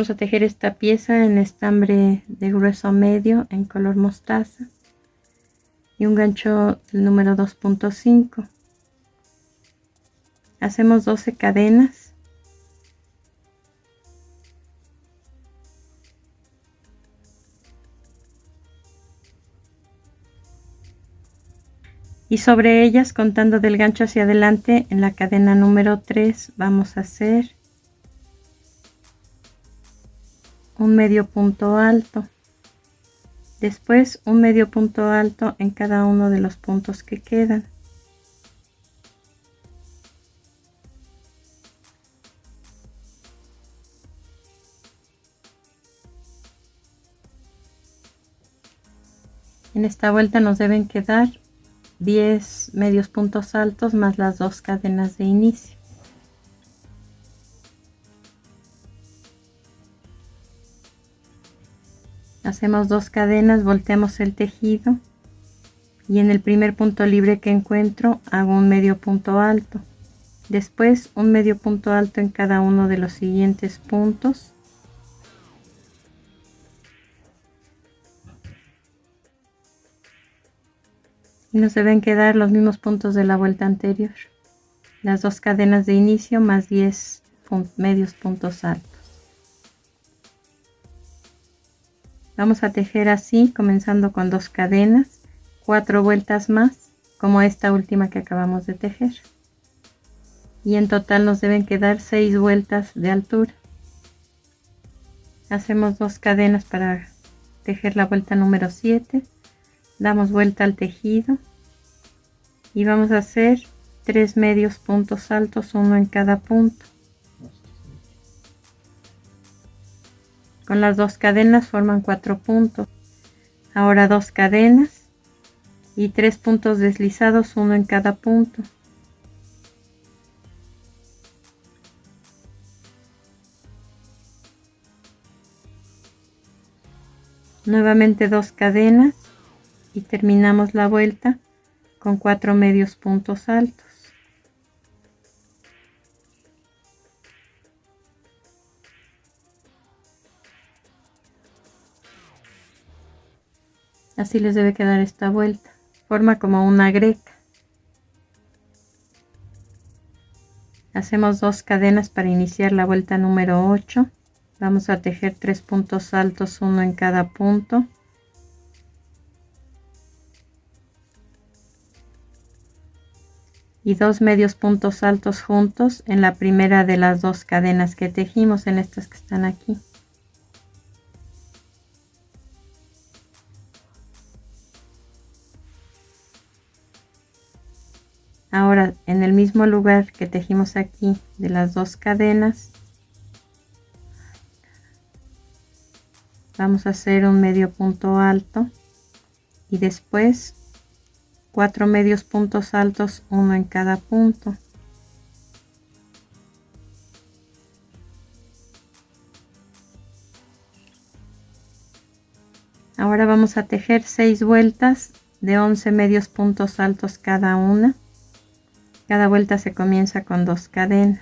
Vamos a tejer esta pieza en estambre de grueso medio en color mostaza y un gancho del número 2.5. Hacemos 12 cadenas. Y sobre ellas, contando del gancho hacia adelante, en la cadena número 3 vamos a hacer un medio punto alto, después un medio punto alto en cada uno de los puntos que quedan. En esta vuelta nos deben quedar 10 medios puntos altos más las 2 cadenas de inicio. Hacemos 2 cadenas, volteamos el tejido y en el primer punto libre que encuentro hago un medio punto alto, después un medio punto alto en cada uno de los siguientes puntos. Y nos deben quedar los mismos puntos de la vuelta anterior, las 2 cadenas de inicio más 10 medios puntos altos. Vamos a tejer así, comenzando con 2 cadenas, 4 vueltas más, como esta última que acabamos de tejer. Y en total nos deben quedar 6 vueltas de altura. Hacemos 2 cadenas para tejer la vuelta número 7. Damos vuelta al tejido y vamos a hacer 3 medios puntos altos, uno en cada punto. Con las 2 cadenas forman 4 puntos. Ahora 2 cadenas y 3 puntos deslizados, uno en cada punto. Nuevamente 2 cadenas y terminamos la vuelta con 4 medios puntos altos. Así les debe quedar esta vuelta. Forma como una greca. Hacemos 2 cadenas para iniciar la vuelta número 8. Vamos a tejer 3 puntos altos, uno en cada punto. Y 2 medios puntos altos juntos en la primera de las 2 cadenas que tejimos, en estas que están aquí. Ahora en el mismo lugar que tejimos aquí de las 2 cadenas, vamos a hacer un medio punto alto y después 4 medios puntos altos, uno en cada punto. Ahora vamos a tejer 6 vueltas de 11 medios puntos altos cada una. Cada vuelta se comienza con 2 cadenas.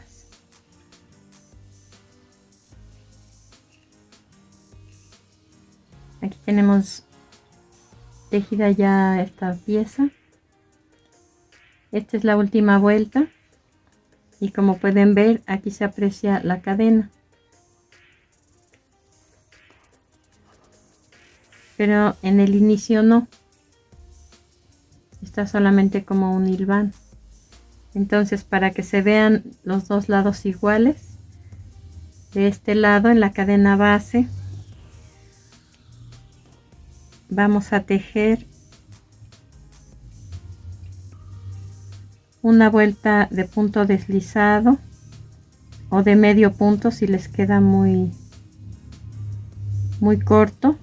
Aquí tenemos tejida ya esta pieza. Esta es la última vuelta y como pueden ver, aquí se aprecia la cadena, pero en el inicio no, está solamente como un hilván. Entonces, para que se vean los dos lados iguales, de este lado en la cadena base vamos a tejer una vuelta de punto deslizado o de medio punto si les queda muy corto.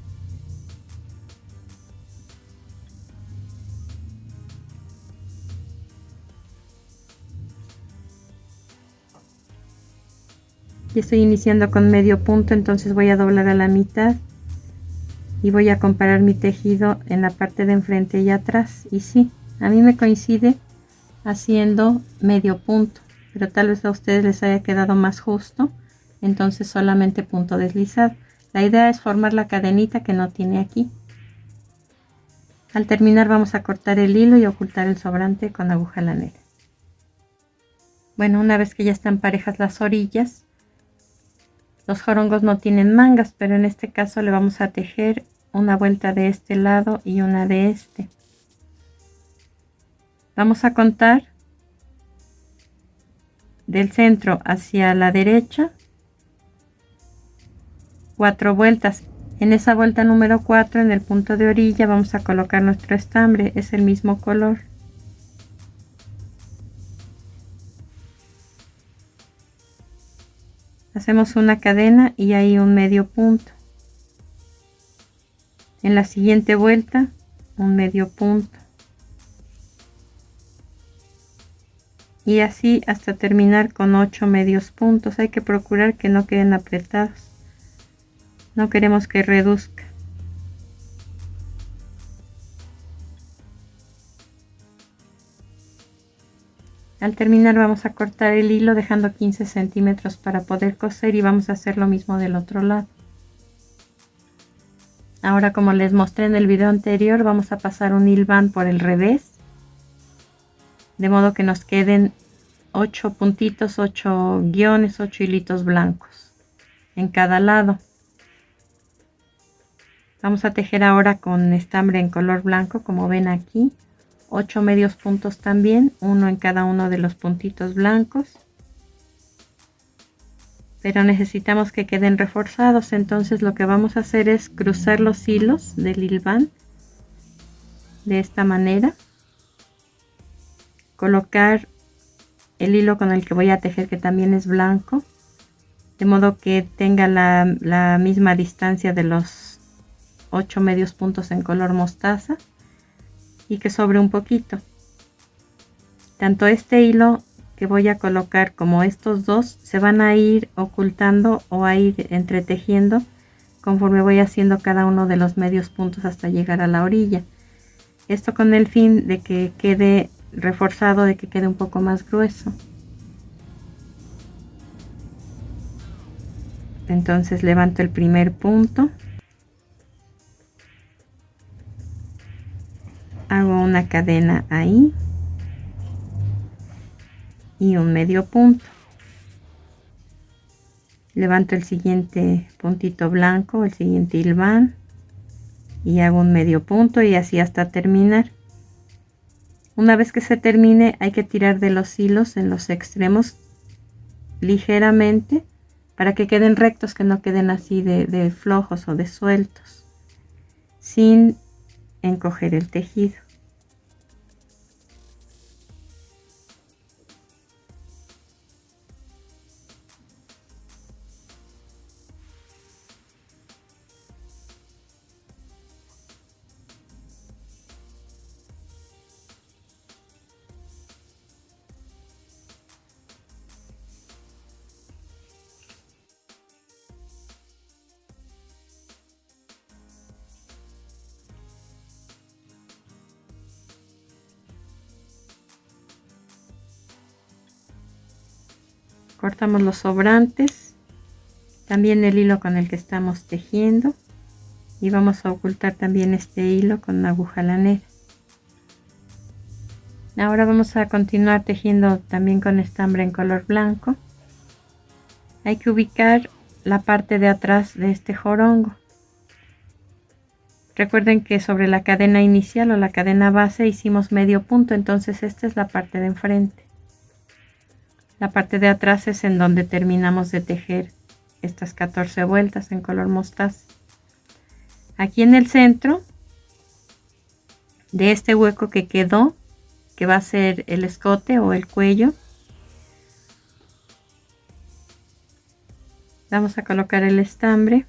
Y estoy iniciando con medio punto, entonces voy a doblar a la mitad y voy a comparar mi tejido en la parte de enfrente y atrás. Y sí, a mí me coincide haciendo medio punto, pero tal vez a ustedes les haya quedado más justo entonces solamente punto deslizado. La idea es formar la cadenita que no tiene aquí. Al terminar vamos a cortar el hilo y ocultar el sobrante con aguja lanera. Bueno, una vez que ya están parejas las orillas, los jorongos no tienen mangas, pero en este caso le vamos a tejer una vuelta de este lado y una de este. Vamos a contar del centro hacia la derecha 4 vueltas. En esa vuelta número 4, en el punto de orilla, vamos a colocar nuestro estambre, es el mismo color. Hacemos una cadena y ahí un medio punto. En la siguiente vuelta, un medio punto. Y así hasta terminar con 8 medios puntos. Hay que procurar que no queden apretados. No queremos que reduzca. Al terminar vamos a cortar el hilo dejando 15 centímetros para poder coser y vamos a hacer lo mismo del otro lado. Ahora, como les mostré en el video anterior, vamos a pasar un hilván por el revés, de modo que nos queden 8 puntitos, 8 guiones, 8 hilitos blancos en cada lado. Vamos a tejer ahora con estambre en color blanco, como ven aquí, 8 medios puntos también, uno en cada uno de los puntitos blancos. Pero necesitamos que queden reforzados, entonces lo que vamos a hacer es cruzar los hilos del hilván de esta manera, colocar el hilo con el que voy a tejer, que también es blanco, de modo que tenga la misma distancia de los 8 medios puntos en color mostaza y que sobre un poquito. Tanto este hilo que voy a colocar como estos dos se van a ir ocultando o a ir entretejiendo conforme voy haciendo cada uno de los medios puntos hasta llegar a la orilla. Esto con el fin de que quede reforzado, de que quede un poco más grueso. Entonces levanto el primer punto, hago una cadena ahí y un medio punto. Levanto el siguiente puntito blanco, el siguiente hilván, y hago un medio punto y así hasta terminar. Una vez que se termine, hay que tirar de los hilos en los extremos ligeramente para que queden rectos, que no queden así de flojos o de sueltos, sin encoger el tejido. Cortamos los sobrantes, también el hilo con el que estamos tejiendo, y vamos a ocultar también este hilo con una aguja lanera. Ahora vamos a continuar tejiendo también con estambre en color blanco. Hay que ubicar la parte de atrás de este jorongo. Recuerden que sobre la cadena inicial o la cadena base hicimos medio punto, entonces esta es la parte de enfrente. La parte de atrás es en donde terminamos de tejer estas 14 vueltas en color mostaza. Aquí en el centro de este hueco que quedó, que va a ser el escote o el cuello, vamos a colocar el estambre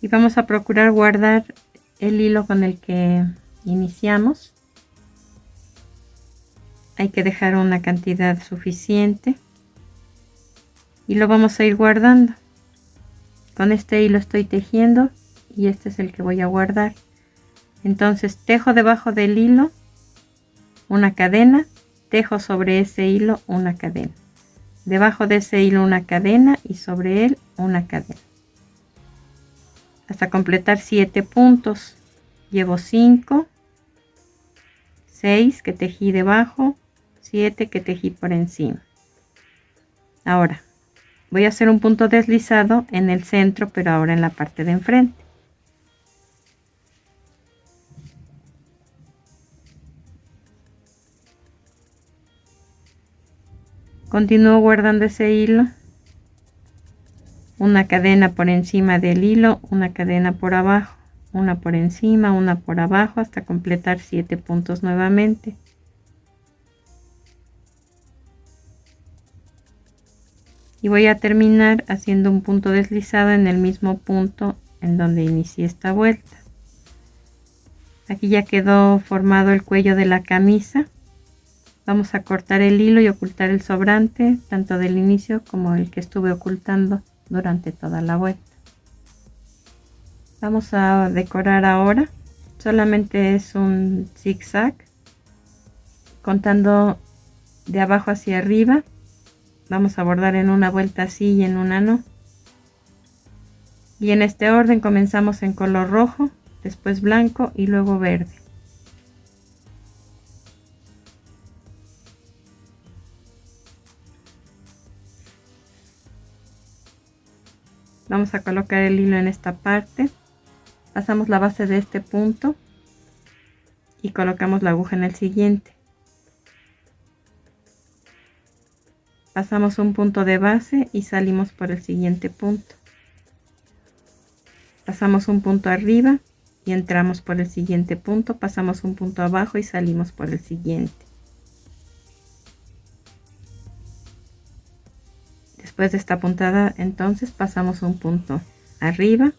y vamos a procurar guardar el hilo con el que iniciamos. Hay que dejar una cantidad suficiente y lo vamos a ir guardando. Con este hilo estoy tejiendo y este es el que voy a guardar. Entonces tejo debajo del hilo una cadena, tejo sobre ese hilo una cadena. debajo de ese hilo una cadena y sobre él una cadena hasta completar 7 puntos. Llevo 5, 6 que tejí debajo, 7 que tejí por encima. Ahora voy a hacer un punto deslizado en el centro, pero ahora en la parte de enfrente. Continúo guardando ese hilo, una cadena por encima del hilo, una cadena por abajo, una por encima, una por abajo, hasta completar 7 puntos nuevamente. Y voy a terminar haciendo un punto deslizado en el mismo punto en donde inicié esta vuelta. Aquí ya quedó formado el cuello de la camisa. Vamos a cortar el hilo y ocultar el sobrante, tanto del inicio como el que estuve ocultando durante toda la vuelta. Vamos a decorar ahora. Solamente es un zigzag, contando de abajo hacia arriba. Vamos a bordar en una vuelta así y en una no. Y en este orden comenzamos en color rojo, después blanco y luego verde. Vamos a colocar el hilo en esta parte, pasamos la base de este punto y colocamos la aguja en el siguiente. Pasamos un punto de base y salimos por el siguiente punto. Pasamos un punto arriba y entramos por el siguiente punto, pasamos un punto abajo y salimos por el siguiente. Después de esta puntada, entonces pasamos un punto arriba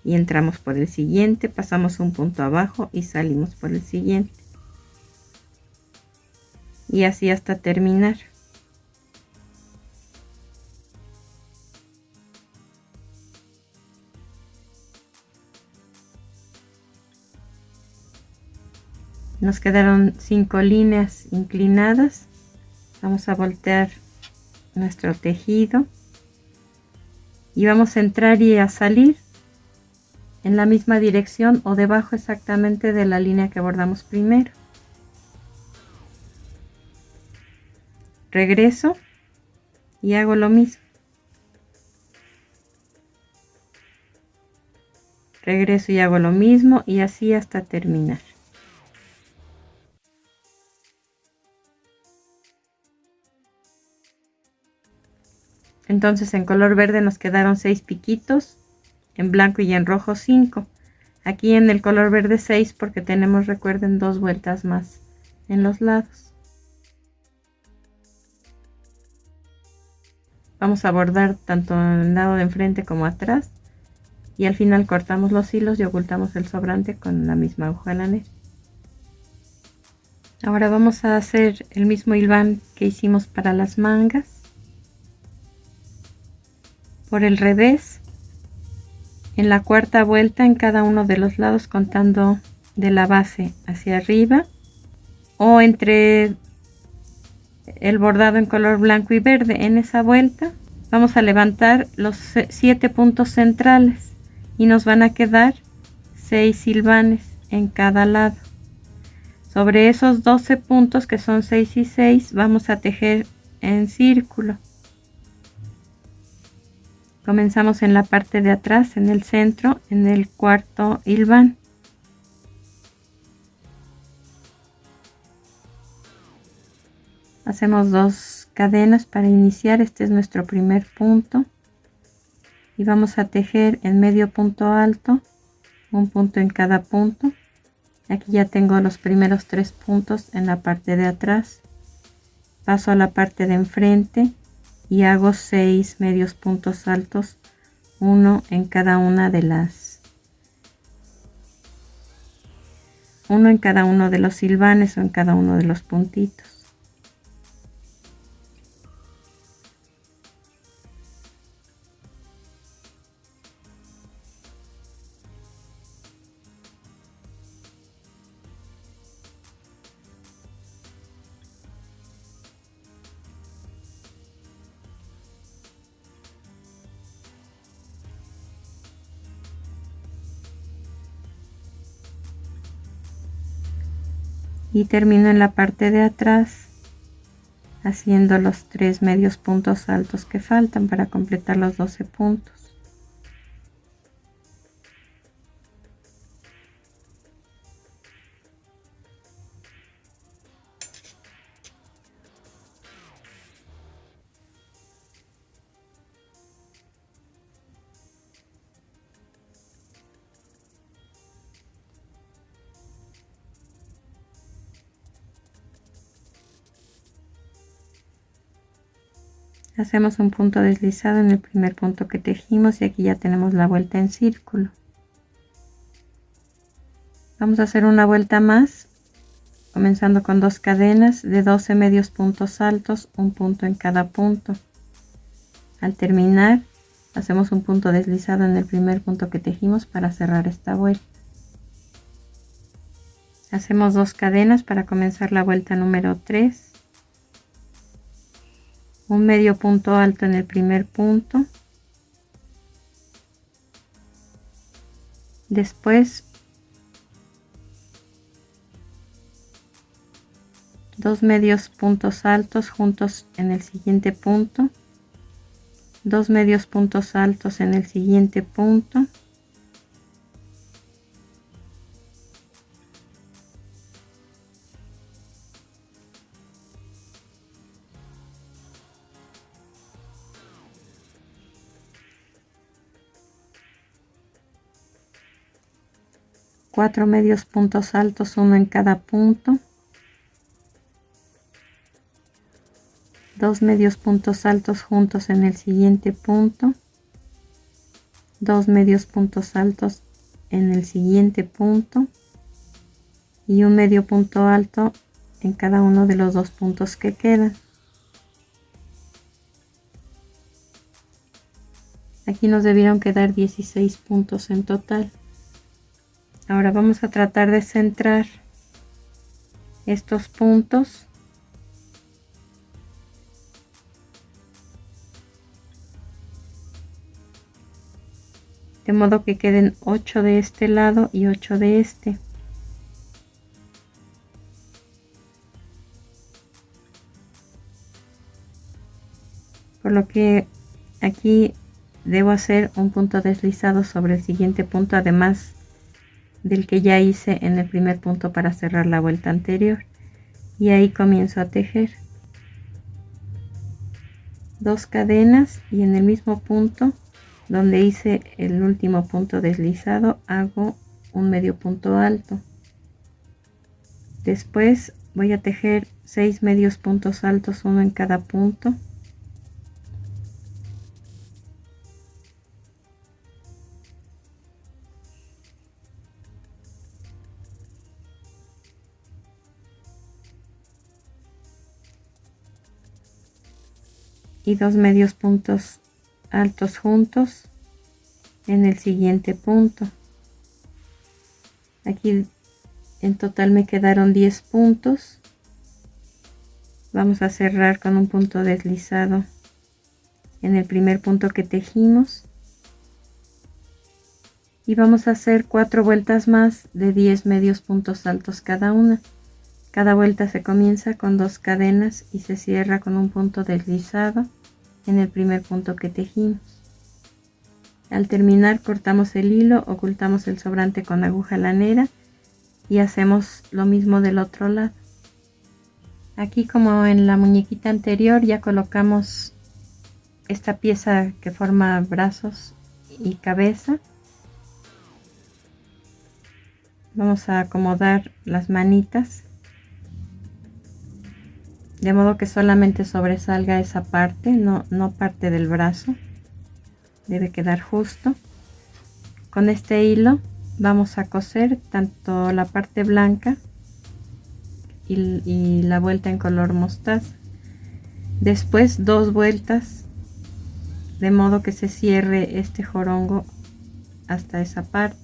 y entramos por el siguiente, pasamos un punto abajo y salimos por el siguiente. Y así hasta terminar. Nos quedaron 5 líneas inclinadas. Vamos a voltear nuestro tejido y vamos a entrar y a salir en la misma dirección o debajo exactamente de la línea que bordamos primero. Regreso y hago lo mismo. Regreso y hago lo mismo y así hasta terminar. Entonces en color verde nos quedaron 6 piquitos, en blanco y en rojo 5. Aquí en el color verde 6 porque tenemos, recuerden, 2 vueltas más en los lados. Vamos a bordar tanto en el lado de enfrente como atrás y al final cortamos los hilos y ocultamos el sobrante con la misma aguja lanera. Ahora vamos a hacer el mismo hilván que hicimos para las mangas. Por el revés, en la cuarta vuelta en cada uno de los lados, contando de la base hacia arriba o entre el bordado en color blanco y verde. En esa vuelta vamos a levantar los 7 puntos centrales y nos van a quedar 6 hilvanes en cada lado. Sobre esos 12 puntos, que son 6 y 6, vamos a tejer en círculo. Comenzamos en la parte de atrás, en el centro, en el cuarto hilván. Hacemos 2 cadenas para iniciar. Este es nuestro primer punto y vamos a tejer en medio punto alto, un punto en cada punto. Aquí ya tengo los primeros 3 puntos en la parte de atrás. Paso a la parte de enfrente y hago 6 medios puntos altos, uno en cada una de uno en cada uno de los hilvanes o en cada uno de los puntitos. y termino en la parte de atrás haciendo los 3 medios puntos altos que faltan para completar los 12 puntos. Hacemos un punto deslizado en el primer punto que tejimos y aquí ya tenemos la vuelta en círculo. Vamos a hacer una vuelta más, comenzando con 2 cadenas de 12 medios puntos altos, un punto en cada punto. Al terminar, hacemos un punto deslizado en el primer punto que tejimos para cerrar esta vuelta. Hacemos 2 cadenas para comenzar la vuelta número 3. Un medio punto alto en el primer punto, después 2 medios puntos altos juntos en el siguiente punto, 2 medios puntos altos en el siguiente punto, cuatro medios puntos altos, uno en cada punto, 2 medios puntos altos juntos en el siguiente punto, 2 medios puntos altos en el siguiente punto y un medio punto alto en cada uno de los 2 puntos que quedan. Aquí nos debieron quedar 16 puntos en total. Ahora vamos a tratar de centrar estos puntos de modo que queden 8 de este lado y 8 de este. Por lo que aquí debo hacer un punto deslizado sobre el siguiente punto, además del que ya hice en el primer punto para cerrar la vuelta anterior, y ahí comienzo a tejer 2 cadenas y en el mismo punto donde hice el último punto deslizado hago un medio punto alto. Después voy a tejer 6 medios puntos altos, uno en cada punto, y 2 medios puntos altos juntos en el siguiente punto. Aquí en total me quedaron 10 puntos. Vamos a cerrar con un punto deslizado en el primer punto que tejimos y vamos a hacer 4 vueltas más de 10 medios puntos altos cada una. Cada vuelta se comienza con 2 cadenas y se cierra con un punto deslizado en el primer punto que tejimos. Al terminar cortamos el hilo, ocultamos el sobrante con aguja lanera y hacemos lo mismo del otro lado. Aquí, como en la muñequita anterior, ya colocamos esta pieza que forma brazos y cabeza. Vamos a acomodar las manitas de modo que solamente sobresalga esa parte, no parte del brazo. Debe quedar justo. Con este hilo vamos a coser tanto la parte blanca y la vuelta en color mostaza. Después 2 vueltas de modo que se cierre este jorongo hasta esa parte,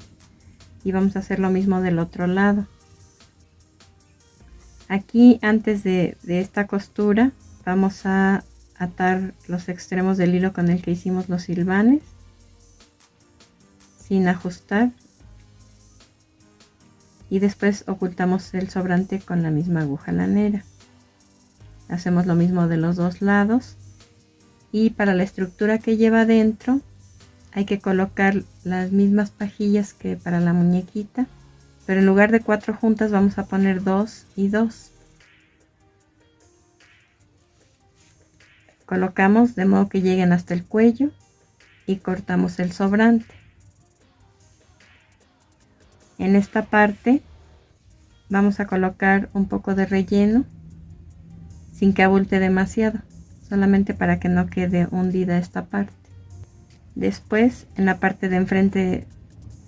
y vamos a hacer lo mismo del otro lado. Aquí, antes de esta costura, vamos a atar los extremos del hilo con el que hicimos los hilvanes sin ajustar. y después ocultamos el sobrante con la misma aguja lanera. Hacemos lo mismo de los dos lados, y para la estructura que lleva dentro hay que colocar las mismas pajillas que para la muñequita, pero en lugar de 4 juntas vamos a poner 2 y 2. Colocamos de modo que lleguen hasta el cuello y cortamos el sobrante. En esta parte vamos a colocar un poco de relleno sin que abulte demasiado, solamente para que no quede hundida esta parte. Después, en la parte de enfrente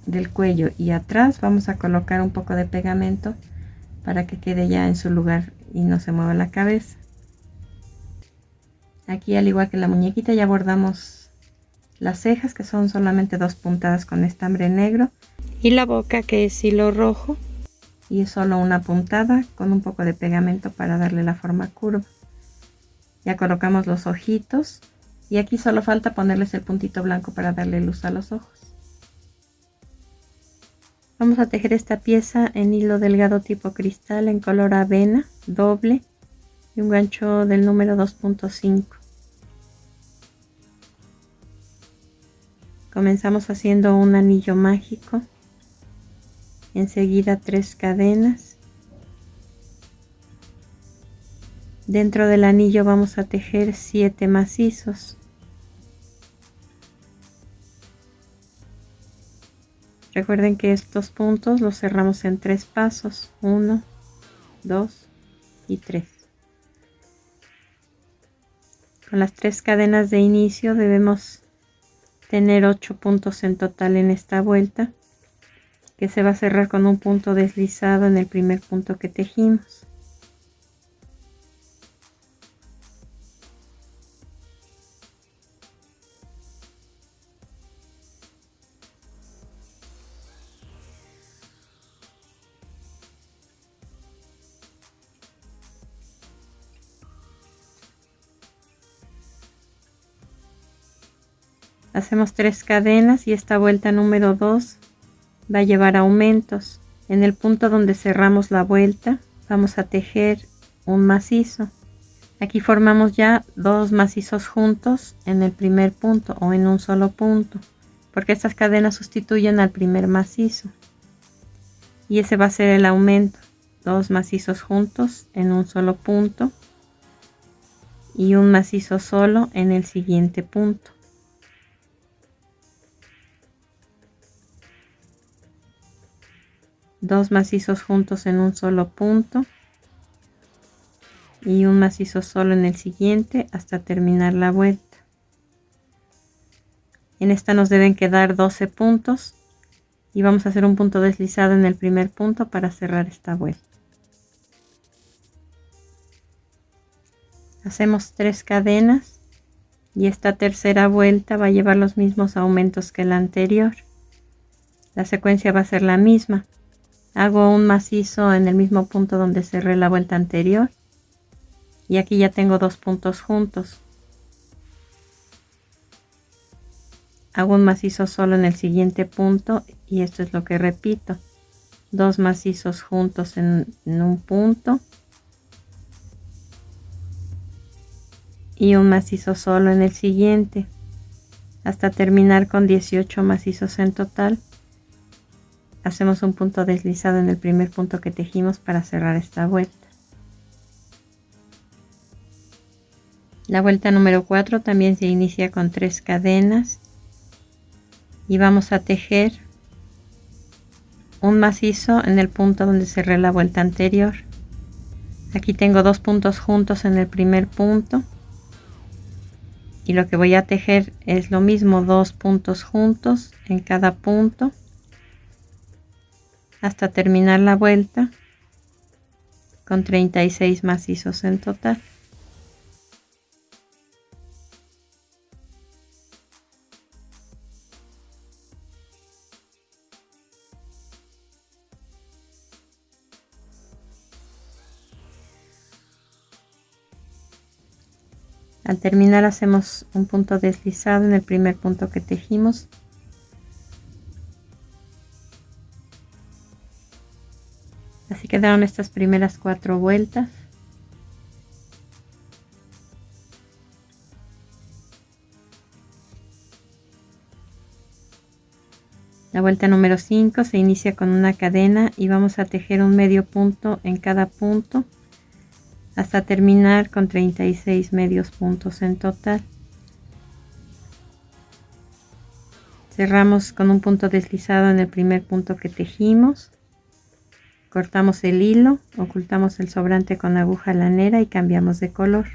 del cuello y atrás vamos a colocar un poco de pegamento para que quede ya en su lugar y no se mueva la cabeza. Aquí, al igual que la muñequita, ya bordamos las cejas, que son solamente 2 puntadas con estambre negro, y la boca, que es hilo rojo, y es solo una puntada con un poco de pegamento para darle la forma curva. Ya colocamos los ojitos y aquí solo falta ponerles el puntito blanco para darle luz a los ojos. Vamos a tejer esta pieza en hilo delgado tipo cristal en color avena doble y un gancho del número 2.5. Comenzamos haciendo un anillo mágico, enseguida 3 cadenas. Dentro del anillo vamos a tejer 7 macizos. Recuerden que estos puntos los cerramos en 3 pasos, 1, 2 y 3. Con las 3 cadenas de inicio debemos tener 8 puntos en total en esta vuelta, que se va a cerrar con un punto deslizado en el primer punto que tejimos. Hacemos 3 cadenas y esta vuelta número 2 va a llevar aumentos. En el punto donde cerramos la vuelta vamos a tejer un macizo. Aquí formamos ya 2 macizos juntos en el primer punto o en un solo punto, porque estas cadenas sustituyen al primer macizo. Y ese va a ser el aumento, 2 macizos juntos en un solo punto y un macizo solo en el siguiente punto. Dos macizos juntos en un solo punto y un macizo solo en el siguiente hasta terminar la vuelta. En esta nos deben quedar 12 puntos y vamos a hacer un punto deslizado en el primer punto para cerrar esta vuelta. Hacemos 3 cadenas y esta tercera vuelta va a llevar los mismos aumentos que la anterior. La secuencia va a ser la misma. Hago un macizo en el mismo punto donde cerré la vuelta anterior y aquí ya tengo 2 puntos juntos. Hago un macizo solo en el siguiente punto y esto es lo que repito: 2 macizos juntos en un punto y un macizo solo en el siguiente hasta terminar con 18 macizos en total. Hacemos un punto deslizado en el primer punto que tejimos para cerrar esta vuelta. La vuelta número 4 también se inicia con 3 cadenas y vamos a tejer un macizo en el punto donde cerré la vuelta anterior. Aquí tengo 2 puntos juntos en el primer punto y lo que voy a tejer es lo mismo, 2 puntos juntos en cada punto hasta terminar la vuelta con 36 macizos en total. Al terminar hacemos un punto deslizado en el primer punto que tejimos Así quedaron estas primeras 4 vueltas. La vuelta número 5 se inicia con una cadena y vamos a tejer un medio punto en cada punto hasta terminar con 36 medios puntos en total. Cerramos con un punto deslizado en el primer punto que tejimos. Cortamos el hilo, ocultamos el sobrante con aguja lanera y cambiamos de color.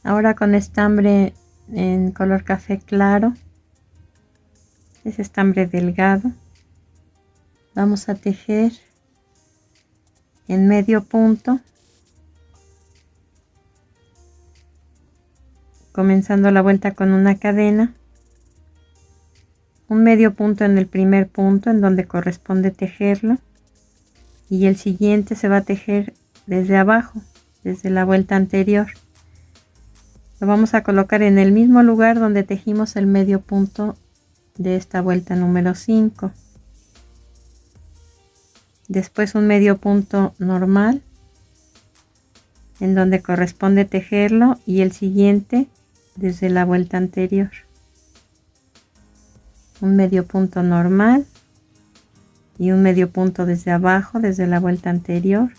Ahora con estambre en color café claro, es estambre delgado, vamos a tejer en medio punto, comenzando la vuelta con una cadena, un medio punto en el primer punto en donde corresponde tejerlo y el siguiente se va a tejer desde abajo, desde la vuelta anterior. Lo vamos a colocar en el mismo lugar donde tejimos el medio punto de esta vuelta número 5. Después un medio punto normal en donde corresponde tejerlo y el siguiente desde la vuelta anterior. Un medio punto normal y un medio punto desde abajo, desde la vuelta anterior,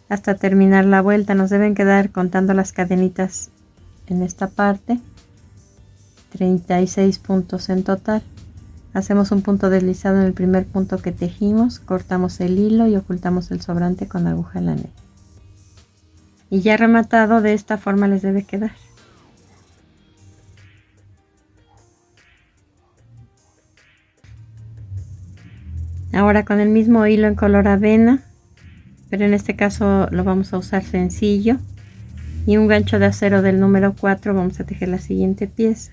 hasta terminar la vuelta. Nos deben quedar, contando las cadenitas en esta parte, 36 puntos en total. Hacemos un punto deslizado en el primer punto que tejimos, cortamos el hilo y ocultamos el sobrante con aguja lanera. Y ya rematado, de esta forma les debe quedar. Ahora con el mismo hilo en color avena, pero en este caso lo vamos a usar sencillo, y un gancho de acero del número 4 vamos a tejer la siguiente pieza.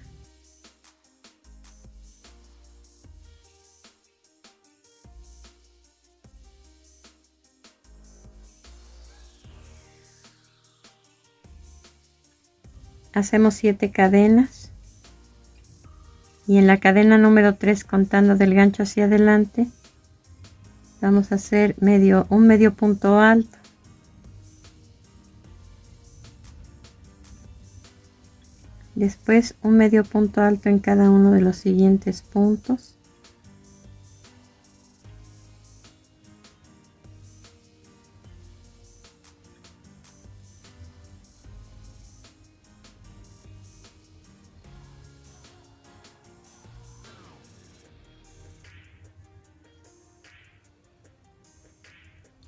Hacemos 7 cadenas y en la cadena número 3, contando del gancho hacia adelante, vamos a hacer un medio punto alto. Después un medio punto alto en cada uno de los siguientes puntos.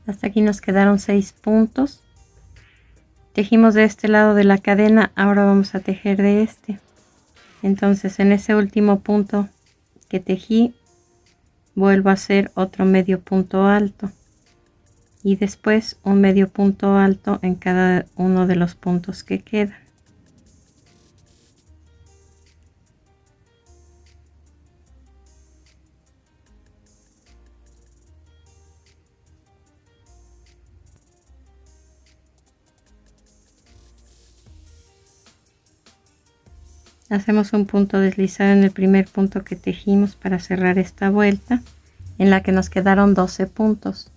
Hasta aquí nos quedaron 6 puntos. Tejimos de este lado de la cadena, ahora vamos a tejer de este. Entonces en ese último punto que tejí, vuelvo a hacer otro medio punto alto y después un medio punto alto en cada uno de los puntos que quedan. Hacemos un punto deslizado en el primer punto que tejimos para cerrar esta vuelta, en la que nos quedaron 12 puntos.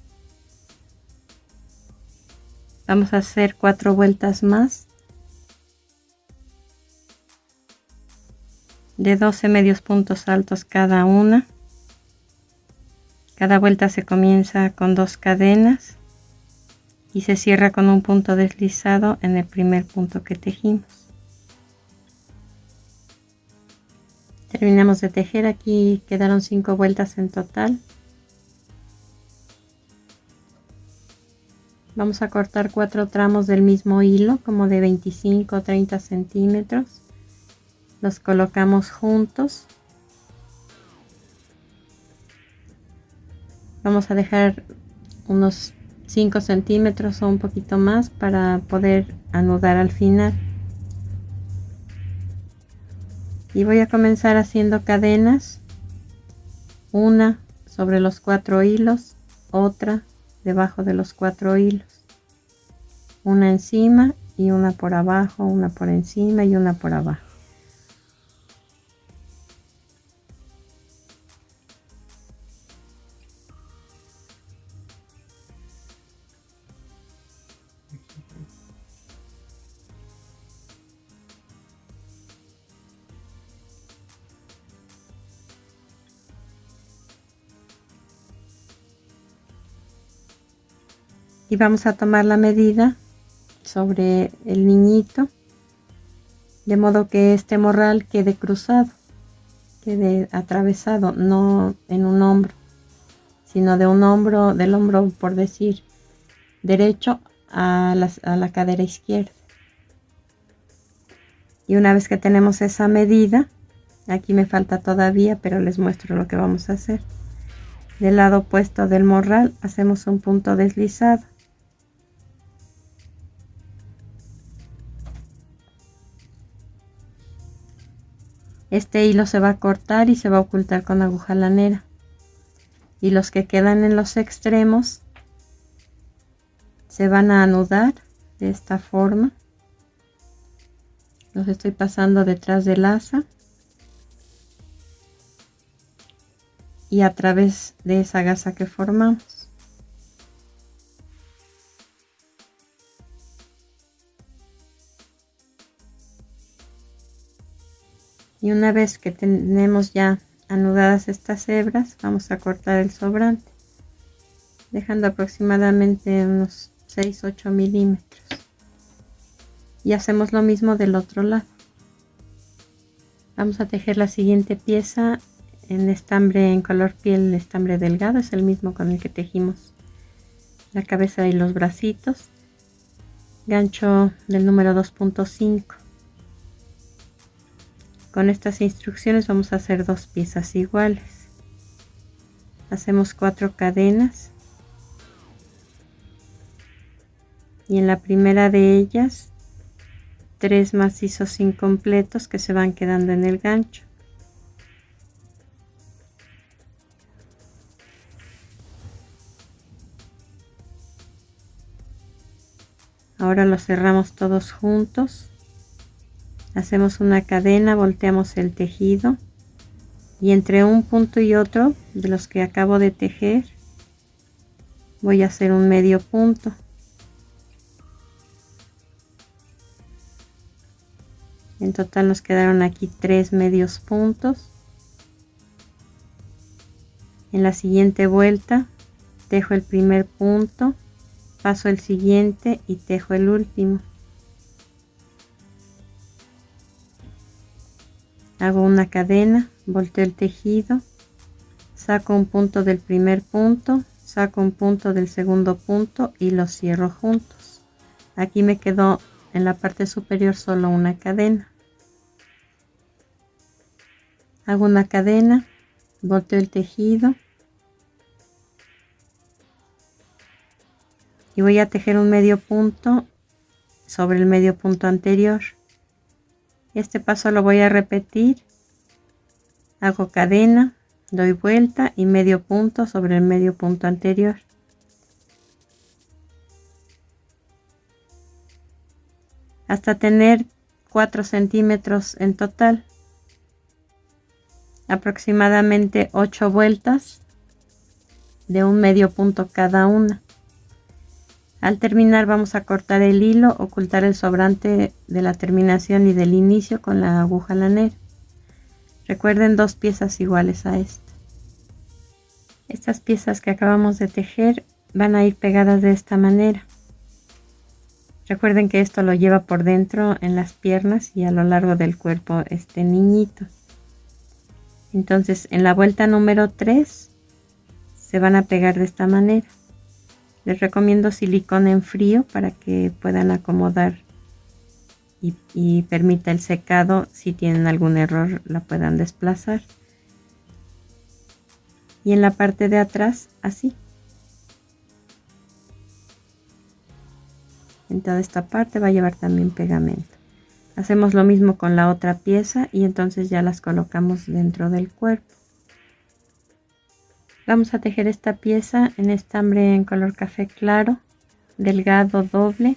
Vamos a hacer 4 vueltas más de 12 medios puntos altos cada una. Cada vuelta se comienza con 2 cadenas y se cierra con un punto deslizado en el primer punto que tejimos. Terminamos de tejer. Aquí quedaron 5 vueltas en total. Vamos a cortar 4 tramos del mismo hilo, como de 25 o 30 centímetros. Los colocamos juntos. Vamos a dejar unos 5 centímetros o un poquito más para poder anudar al final. Y voy a comenzar haciendo cadenas, una sobre los 4 hilos, otra debajo de los 4 hilos, una encima y una por abajo, una por encima y una por abajo. y vamos a tomar la medida sobre el niñito, de modo que este morral quede cruzado, quede atravesado, no en un hombro, sino del hombro, por decir, derecho a la cadera izquierda. Y una vez que tenemos esa medida, aquí me falta todavía, pero les muestro lo que vamos a hacer. Del lado opuesto del morral hacemos un punto deslizado. Este hilo se va a cortar y se va a ocultar con aguja lanera. Y los que quedan en los extremos se van a anudar de esta forma. Los estoy pasando detrás del asa y a través de esa gasa que formamos. Y una vez que tenemos ya anudadas estas hebras, vamos a cortar el sobrante, dejando aproximadamente unos 6-8 milímetros. Y hacemos lo mismo del otro lado. Vamos a tejer la siguiente pieza en estambre en color piel, estambre delgado, es el mismo con el que tejimos la cabeza y los bracitos. Gancho del número 2.5. Con estas instrucciones vamos a hacer 2 piezas iguales. Hacemos 4 cadenas y en la primera de ellas 3 macizos incompletos que se van quedando en el gancho. Ahora los cerramos todos juntos. Hacemos una cadena, volteamos el tejido y entre un punto y otro de los que acabo de tejer voy a hacer un medio punto. En total nos quedaron aquí 3 medios puntos. En la siguiente vuelta tejo el primer punto, paso el siguiente y tejo el último. Hago una cadena, volteo el tejido, saco un punto del primer punto, saco un punto del segundo punto y los cierro juntos. Aquí me quedó en la parte superior solo una cadena. Hago una cadena, volteo el tejido y voy a tejer un medio punto sobre el medio punto anterior. Este paso lo voy a repetir. Hago cadena, doy vuelta y medio punto sobre el medio punto anterior. Hasta tener 4 centímetros en total. Aproximadamente 8 vueltas de un medio punto cada una. Al terminar vamos a cortar el hilo, ocultar el sobrante de la terminación y del inicio con la aguja lanera. Recuerden 2 piezas iguales a esta. Estas piezas que acabamos de tejer van a ir pegadas de esta manera. Recuerden que esto lo lleva por dentro en las piernas y a lo largo del cuerpo este niñito. Entonces en la vuelta número 3 se van a pegar de esta manera. Les recomiendo silicona en frío para que puedan acomodar y permita el secado. Si tienen algún error la puedan desplazar. Y en la parte de atrás así. En toda esta parte va a llevar también pegamento. Hacemos lo mismo con la otra pieza y entonces ya las colocamos dentro del cuerpo. Vamos a tejer esta pieza en estambre en color café claro, delgado doble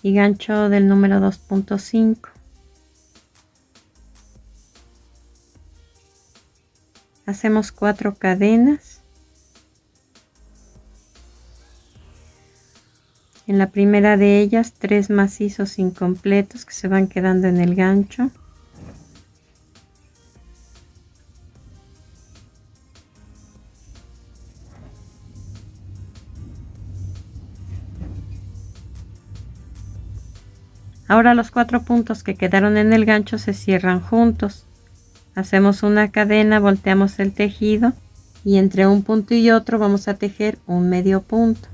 y gancho del número 2.5. Hacemos 4 cadenas. En la primera de ellas 3 macizos incompletos que se van quedando en el gancho. Ahora los 4 puntos que quedaron en el gancho se cierran juntos. Hacemos una cadena, volteamos el tejido y entre un punto y otro vamos a tejer un medio punto.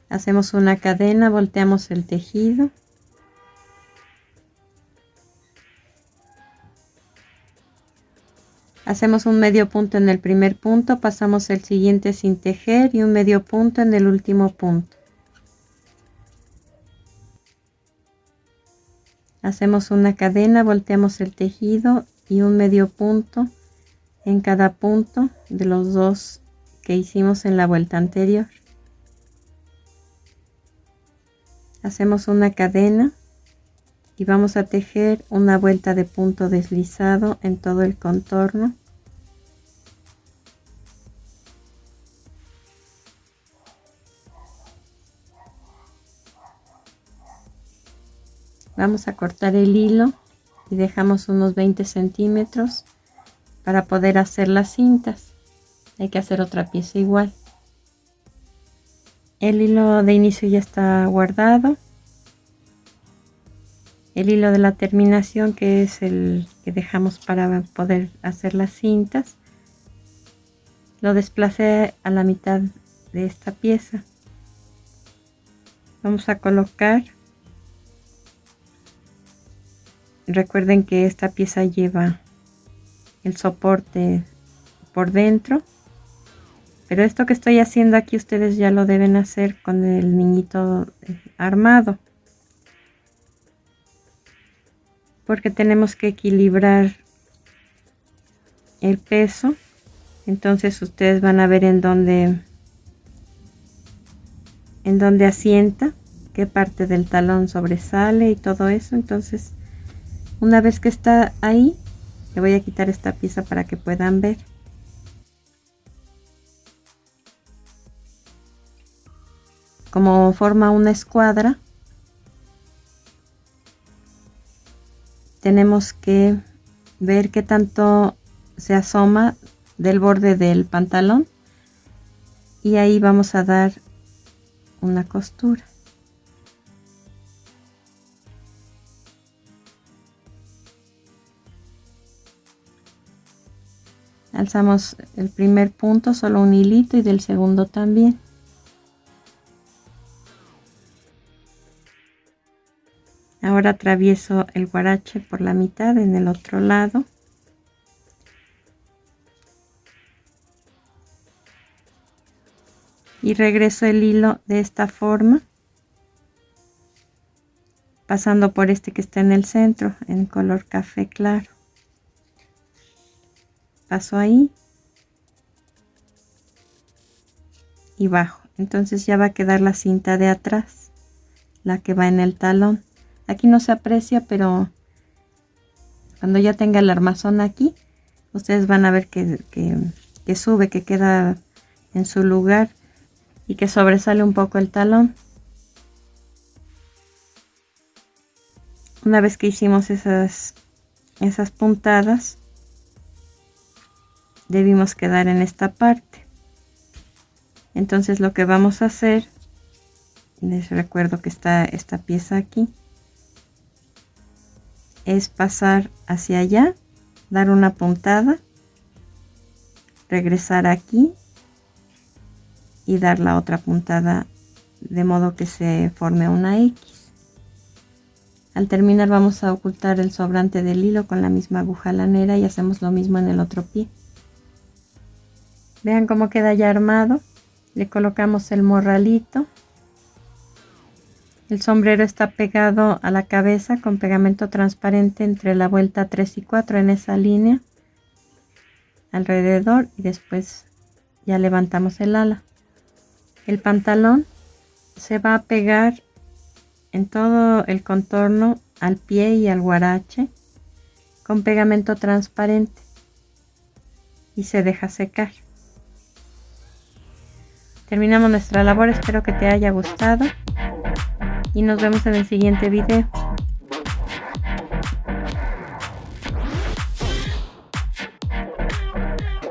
Hacemos una cadena, volteamos el tejido. Hacemos un medio punto en el primer punto, pasamos el siguiente sin tejer y un medio punto en el último punto. Hacemos una cadena, volteamos el tejido y un medio punto en cada punto de los 2 que hicimos en la vuelta anterior. Hacemos una cadena y vamos a tejer una vuelta de punto deslizado en todo el contorno. Vamos a cortar el hilo y dejamos unos 20 centímetros para poder hacer las cintas. Hay que hacer otra pieza igual. El hilo de inicio ya está guardado. El hilo de la terminación, que es el que dejamos para poder hacer las cintas, lo desplacé a la mitad de esta pieza. Vamos a colocar. Recuerden que esta pieza lleva el soporte por dentro, pero esto que estoy haciendo aquí ustedes ya lo deben hacer con el niñito armado, porque tenemos que equilibrar el peso. Entonces ustedes van a ver en dónde asienta, qué parte del talón sobresale y todo eso. Entonces, una vez que está ahí, le voy a quitar esta pieza para que puedan ver. Como forma una escuadra, tenemos que ver qué tanto se asoma del borde del pantalón y ahí vamos a dar una costura. Alzamos el primer punto, solo un hilito, y del segundo también. Ahora atravieso el guarache por la mitad en el otro lado. Y regreso el hilo de esta forma, pasando por este que está en el centro, en color café claro. Paso ahí y bajo. Entonces ya va a quedar la cinta de atrás, la que va en el talón. Aquí no se aprecia, pero cuando ya tenga el armazón aquí, ustedes van a ver que sube, que queda en su lugar y que sobresale un poco el talón. Una vez que hicimos esas puntadas, debimos quedar en esta parte. Entonces lo que vamos a hacer, les recuerdo que está esta pieza aquí, es pasar hacia allá, dar una puntada, regresar aquí y dar la otra puntada de modo que se forme una X. Al terminar vamos a ocultar el sobrante del hilo con la misma aguja lanera y hacemos lo mismo en el otro pie. Vean cómo queda ya armado. Le colocamos el morralito. El sombrero está pegado a la cabeza con pegamento transparente entre la vuelta 3 y 4 en esa línea alrededor, y después ya levantamos el ala. El pantalón se va a pegar en todo el contorno al pie y al guarache con pegamento transparente y se deja secar. Terminamos nuestra labor, espero que te haya gustado y nos vemos en el siguiente video.